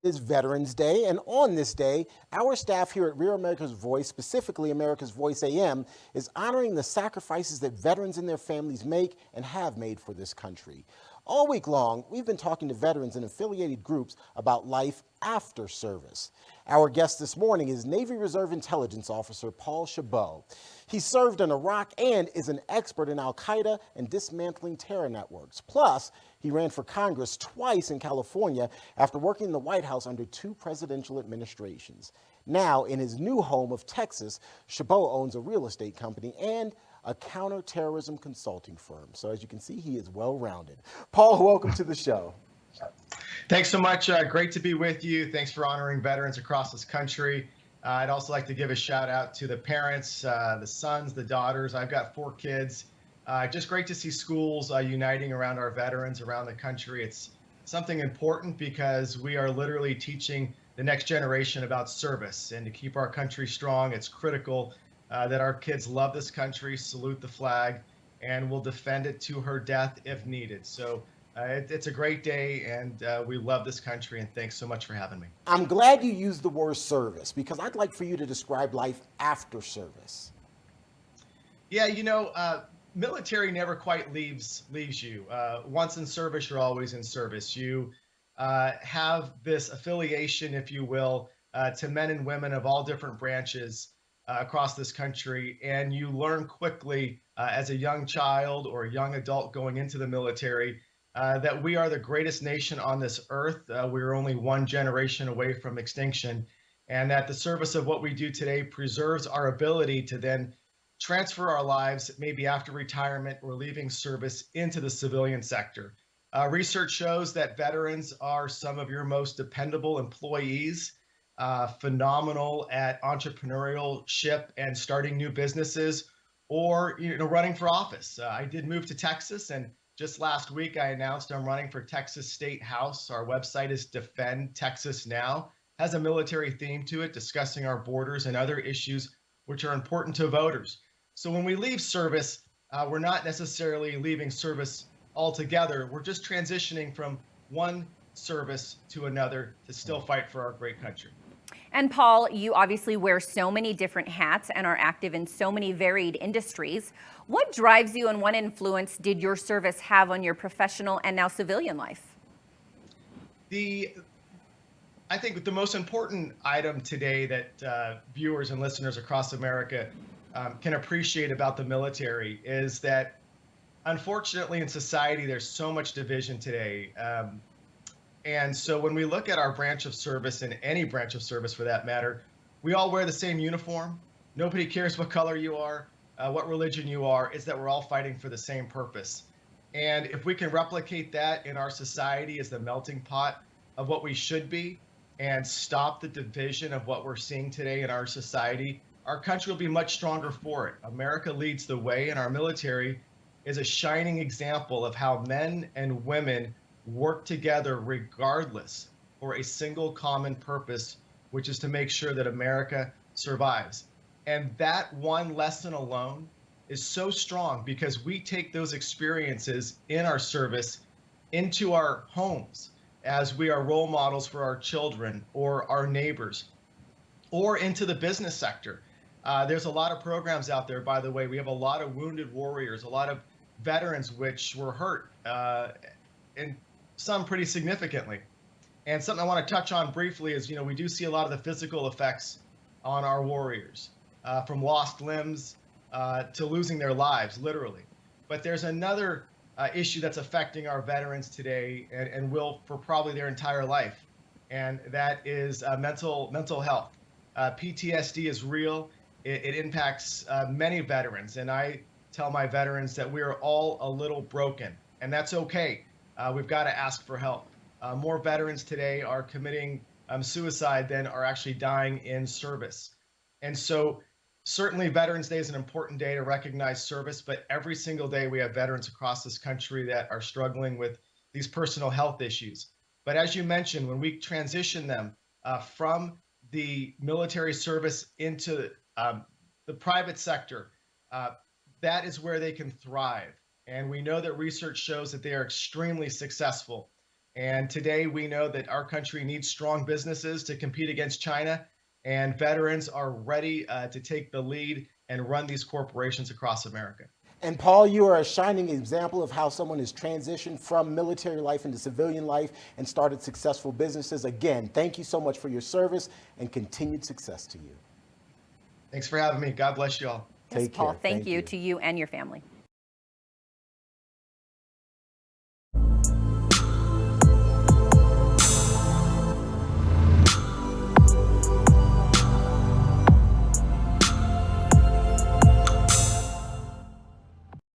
Is Veterans Day, and on this day, our staff here at Real America's Voice, specifically America's Voice AM, is honoring the sacrifices that veterans and their families make and have made for this country. All week long, we've been talking to veterans and affiliated groups about life after service. Our guest this morning is Navy Reserve Intelligence Officer Paul Chabot. He served in Iraq and is an expert in Al-Qaeda and dismantling terror networks. Plus, he ran for Congress twice in California after working in the White House under 2 presidential administrations. Now, in his new home of Texas, Chabot owns a real estate company and a counterterrorism consulting firm. So as you can see, he is well-rounded. Paul, welcome to the show. Thanks so much. Great to be with you. Thanks for honoring veterans across this country. I'd also like to give a shout out to the parents, the sons, the daughters. I've got 4 kids. Just great to see schools uniting around our veterans around the country. It's something important because we are literally teaching the next generation about service, and to keep our country strong, it's critical that our kids love this country, salute the flag, and will defend it to her death if needed. So it's a great day, and we love this country, and thanks so much for having me. I'm glad you used the word service because I'd like for you to describe life after service. Yeah, military never quite leaves you. Once in service, you're always in service. You have this affiliation, if you will, to men and women of all different branches across this country, and you learn quickly as a young child or a young adult going into the military that we are the greatest nation on this earth. We're only one generation away from extinction, and that the service of what we do today preserves our ability to then transfer our lives, maybe after retirement or leaving service, into the civilian sector. Research shows that veterans are some of your most dependable employees, phenomenal at entrepreneurship and starting new businesses, or running for office. I did move to Texas, and just last week I announced I'm running for Texas State House. Our website is Defend Texas Now, has a military theme to it, discussing our borders and other issues which are important to voters. So when we leave service, we're not necessarily leaving service altogether. We're just transitioning from one service to another to still fight for our great country. And Paul, you obviously wear so many different hats and are active in so many varied industries. What drives you, and what influence did your service have on your professional and now civilian life? I think the most important item today that viewers and listeners across America can appreciate about the military is that, unfortunately, in society, there's so much division today. And so when we look at our branch of service, and any branch of service for that matter, we all wear the same uniform. Nobody cares what color you are, what religion you are. It's that we're all fighting for the same purpose. And if we can replicate that in our society as the melting pot of what we should be, and stop the division of what we're seeing today in our society, our country will be much stronger for it. America leads the way, and our military is a shining example of how men and women work together regardless for a single common purpose, which is to make sure that America survives. And that one lesson alone is so strong because we take those experiences in our service into our homes as we are role models for our children or our neighbors, or into the business sector. There's a lot of programs out there, by the way. We have a lot of wounded warriors, a lot of veterans which were hurt, and some pretty significantly. And something I want to touch on briefly is, we do see a lot of the physical effects on our warriors, from lost limbs to losing their lives, literally. But there's another issue that's affecting our veterans today, and will for probably their entire life, and that is mental health. PTSD is real. It impacts many veterans, and I tell my veterans that we are all a little broken, and that's okay. We've got to ask for help. More veterans today are committing suicide than are actually dying in service. And so certainly Veterans Day is an important day to recognize service, but every single day we have veterans across this country that are struggling with these personal health issues. But as you mentioned, when we transition them from the military service into the private sector, that is where they can thrive. And we know that research shows that they are extremely successful. And today we know that our country needs strong businesses to compete against China, and veterans are ready to take the lead and run these corporations across America. And Paul, you are a shining example of how someone has transitioned from military life into civilian life and started successful businesses. Again, thank you so much for your service and continued success to you. Thanks for having me. God bless you all. Yes, Take Paul, care. thank you to you and your family.